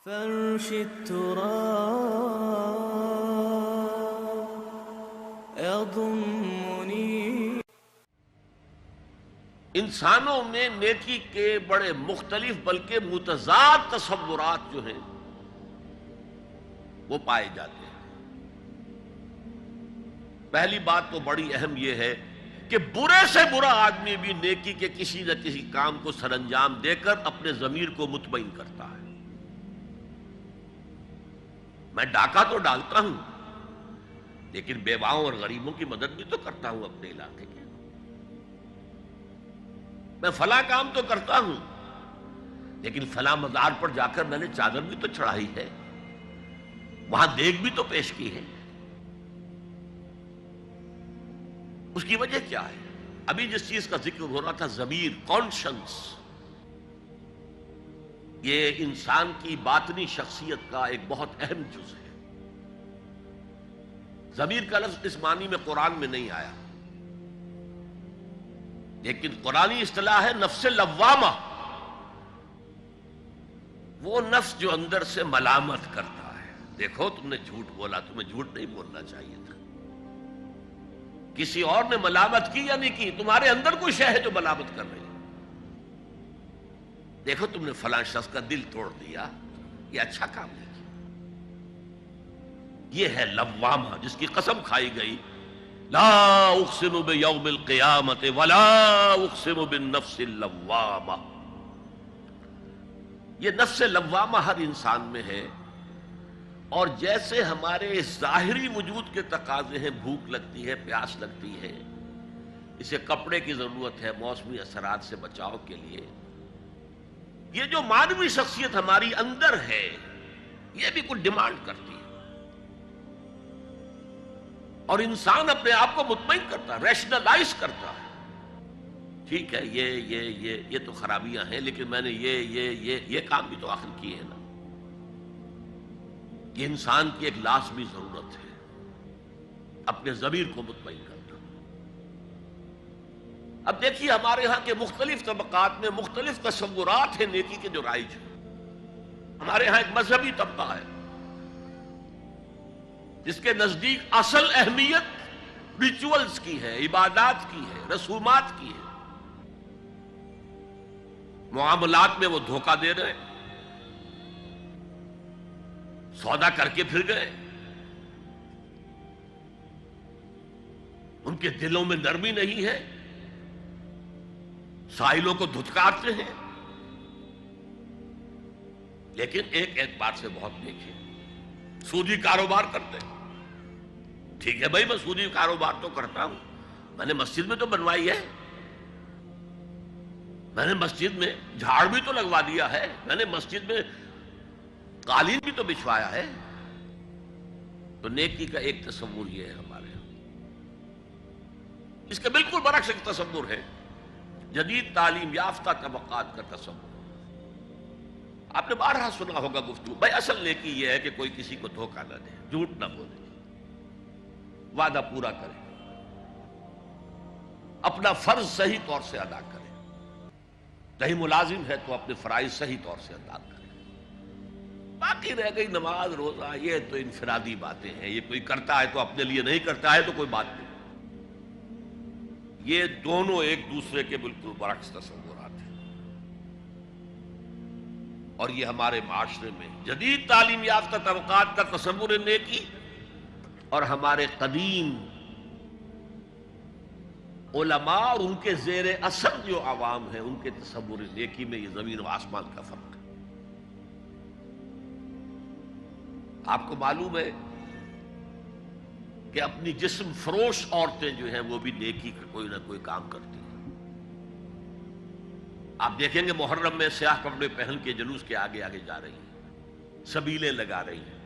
فرش التراب يضمني. انسانوں میں نیکی کے بڑے مختلف بلکہ متضاد تصورات جو ہیں وہ پائے جاتے ہیں. پہلی بات تو بڑی اہم یہ ہے کہ برے سے برا آدمی بھی نیکی کے کسی نہ کسی کام کو سر انجام دے کر اپنے ضمیر کو مطمئن کرتا ہے. میں ڈاکہ تو ڈالتا ہوں لیکن بیواؤں اور غریبوں کی مدد بھی تو کرتا ہوں اپنے علاقے کے. میں فلاں کام تو کرتا ہوں لیکن فلاں مزار پر جا کر میں نے چادر بھی تو چڑھائی ہے، وہاں دیگ بھی تو پیش کی ہے. اس کی وجہ کیا ہے؟ ابھی جس چیز کا ذکر ہو رہا تھا ضمیر، کانشنس، یہ انسان کی باطنی شخصیت کا ایک بہت اہم جز ہے. ضمیر کا لفظ اس معنی میں قرآن میں نہیں آیا، لیکن قرآنی اصطلاح ہے نفس لوامہ، وہ نفس جو اندر سے ملامت کرتا ہے. دیکھو تم نے جھوٹ بولا، تمہیں جھوٹ نہیں بولنا چاہیے تھا. کسی اور نے ملامت کی یا نہیں کی، تمہارے اندر کوئی شے ہے جو ملامت کر رہی ہے. دیکھو تم نے فلاں شخص کا دل توڑ دیا، یہ اچھا کام نہیں کیا. یہ ہے لوامہ جس کی قسم کھائی گئی، لا اقسم بیوم القیامت ولا اقسم بالنفس اللوامہ. یہ نفس لوامہ ہر انسان میں ہے، اور جیسے ہمارے ظاہری وجود کے تقاضے ہیں، بھوک لگتی ہے، پیاس لگتی ہے، اسے کپڑے کی ضرورت ہے موسمی اثرات سے بچاؤ کے لیے، یہ جو مانوی شخصیت ہماری اندر ہے یہ بھی کچھ ڈیمانڈ کرتی ہے. اور انسان اپنے آپ کو مطمئن کرتا ہے، ریشنلائز کرتا ہے. ٹھیک ہے یہ تو خرابیاں ہیں، لیکن میں نے یہ کام بھی تو آخر کیے ہیں نا. یہ انسان کی ایک لازمی ضرورت ہے اپنے ضمیر کو مطمئن کرنا. اب دیکھیے ہمارے ہاں کے مختلف طبقات میں مختلف تصورات ہیں نیکی کے جو رائج ہیں. ہمارے ہاں ایک مذہبی طبقہ ہے جس کے نزدیک اصل اہمیت ریچولز کی ہے، عبادات کی ہے، رسومات کی ہے. معاملات میں وہ دھوکہ دے رہے ہیں، سودا کر کے پھر گئے، ان کے دلوں میں نرمی نہیں ہے، سائلوں کو دھتکارتے ہیں. لیکن ایک اعتبار سے بہت نیک ہے، سودی کاروبار کرتے ہیں. ٹھیک ہے بھائی، میں سودی کاروبار تو کرتا ہوں، میں نے مسجد میں تو بنوائی ہے، میں نے مسجد میں جھاڑ بھی تو لگوا دیا ہے، میں نے مسجد میں قالین بھی تو بچھوایا ہے. تو نیکی کا ایک تصور یہ ہے ہمارے یہاں. اس کے بالکل برعکس ایک تصور ہے جدید تعلیم یافتہ طبقات کا تصور. آپ نے بارہا سنا ہوگا گفتگو، بھائی اصل نیکی یہ ہے کہ کوئی کسی کو دھوکہ نہ دے، جھوٹ نہ بولے، وعدہ پورا کرے، اپنا فرض صحیح طور سے ادا کرے. کہیں ملازم ہے تو اپنے فرائض صحیح طور سے ادا کرے. باقی رہ گئی نماز روزہ، یہ تو انفرادی باتیں ہیں، یہ کوئی کرتا ہے تو اپنے لیے، نہیں کرتا ہے تو کوئی بات نہیں. یہ دونوں ایک دوسرے کے بالکل برعکس تصورات ہیں. اور یہ ہمارے معاشرے میں جدید تعلیم یافتہ طبقات کا تصور نیکی اور ہمارے قدیم علماء اور ان کے زیر اثر جو عوام ہیں ان کے تصور نیکی میں یہ زمین و آسمان کا فرق ہے. آپ کو معلوم ہے کہ اپنی جسم فروش عورتیں جو ہیں وہ بھی نیکی کا کوئی نہ کوئی کام کرتی ہیں. آپ دیکھیں گے محرم میں سیاہ کپڑے پہن کے جلوس کے آگے آگے جا رہی ہیں، سبیلیں لگا رہی ہیں.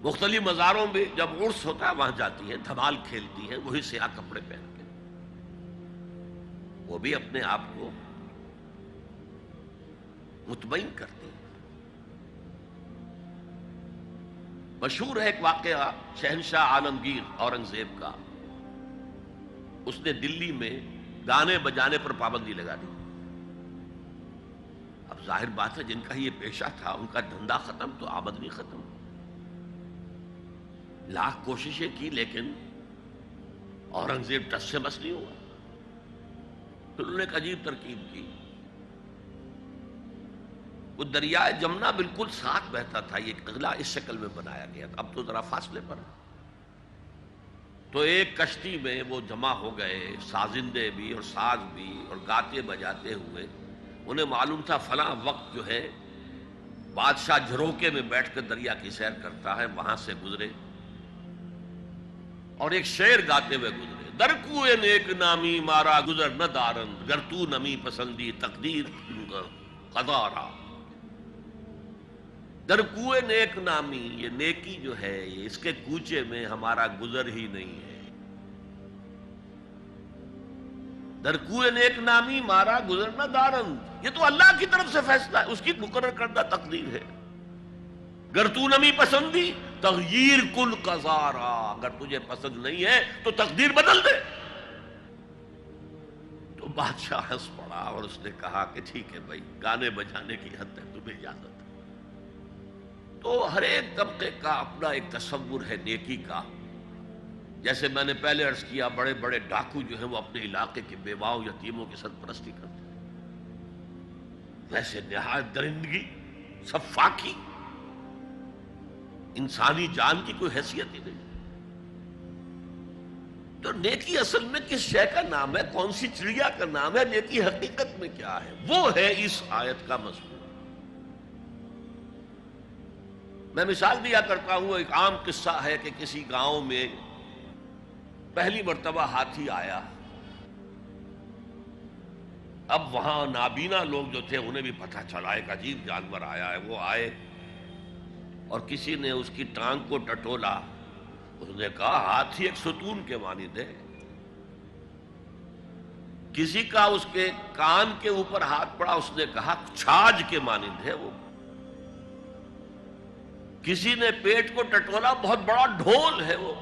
مختلف مزاروں میں جب عرس ہوتا ہے وہاں جاتی ہیں، دھمال کھیلتی ہیں، وہی سیاہ کپڑے پہن کے. وہ بھی اپنے آپ کو مطمئن کرتی ہیں. مشہور ہے ایک واقعہ شہنشاہ عالمگیر اورنگزیب کا. اس نے دلی میں گانے بجانے پر پابندی لگا دی. اب ظاہر بات ہے جن کا یہ پیشہ تھا ان کا دھندا ختم تو آمدنی ختم. لاکھ کوششیں کی لیکن اورنگزیب ٹس سے مس نہیں ہوا. پھر انہوں نے ایک عجیب ترکیب کی. وہ دریائے جمنا بالکل ساتھ بہتا تھا، یہ قلعہ اس شکل میں بنایا گیا تھا، اب تو ذرا فاصلے پر ہے. تو ایک کشتی میں وہ جمع ہو گئے، سازندے بھی اور ساز بھی اور گاتے بجاتے ہوئے. انہیں معلوم تھا فلاں وقت جو ہے بادشاہ جھروکے میں بیٹھ کر دریا کی سیر کرتا ہے، وہاں سے گزرے اور ایک شعر گاتے ہوئے گزرے. در کوئے نیک نامی مارا گزر نہ دارند، گر تو نمی پسندی تقدیر قضا. در کوئے نیک نامی، یہ نیکی جو ہے یہ اس کے کوچے میں ہمارا گزر ہی نہیں ہے. در کوئے نیک نامی مارا گزر نہ دارند، یہ تو اللہ کی طرف سے فیصلہ ہے، اس کی مقرر کردہ تقدیر ہے. گر تو نمی پسندی تغییر کل قضارا، اگر تجھے پسند نہیں ہے تو تقدیر بدل دے. تو بادشاہ ہنس پڑا اور اس نے کہا کہ ٹھیک ہے بھائی، گانے بجانے کی حد تک تمہیں اجازت ہے. تو ہر ایک طبقے کا اپنا ایک تصور ہے نیکی کا. جیسے میں نے پہلے عرض کیا بڑے بڑے ڈاکو جو ہیں وہ اپنے علاقے کے بیواؤں یتیموں کی سرپرستی کرتے ہیں، ویسے نہایت درندگی صفاکی انسانی جان کی کوئی حیثیت ہی نہیں. تو نیکی اصل میں کس شے کا نام ہے، کون سی چڑیا کا نام ہے، نیکی حقیقت میں کیا ہے، وہ ہے اس آیت کا مضمون. میں مثال دیا کرتا ہوں، ایک عام قصہ ہے کہ کسی گاؤں میں پہلی مرتبہ ہاتھی آیا. اب وہاں نابینا لوگ جو تھے انہیں بھی پتہ چلا ایک عجیب جانور آیا ہے. وہ آئے اور کسی نے اس کی ٹانگ کو ٹٹولا. اس نے کہا ہاتھی ایک ستون کے مانند ہے. کسی کا اس کے کان کے اوپر ہاتھ پڑا، اس نے کہا چھاج کے مانند ہے وہ. کسی نے پیٹ کو ٹٹولا، بہت بڑا ڈھول ہے وہ.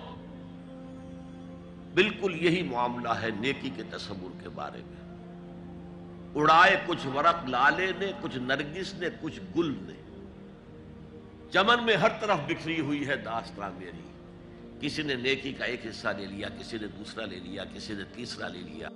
بالکل یہی معاملہ ہے نیکی کے تصور کے بارے میں. اڑائے کچھ ورق لالے نے، کچھ نرگس نے، کچھ گل نے. چمن میں ہر طرف بکھری ہوئی ہے داستان میری. کسی نے نیکی کا ایک حصہ لے لیا، کسی نے دوسرا لے لیا، کسی نے تیسرا لے لیا.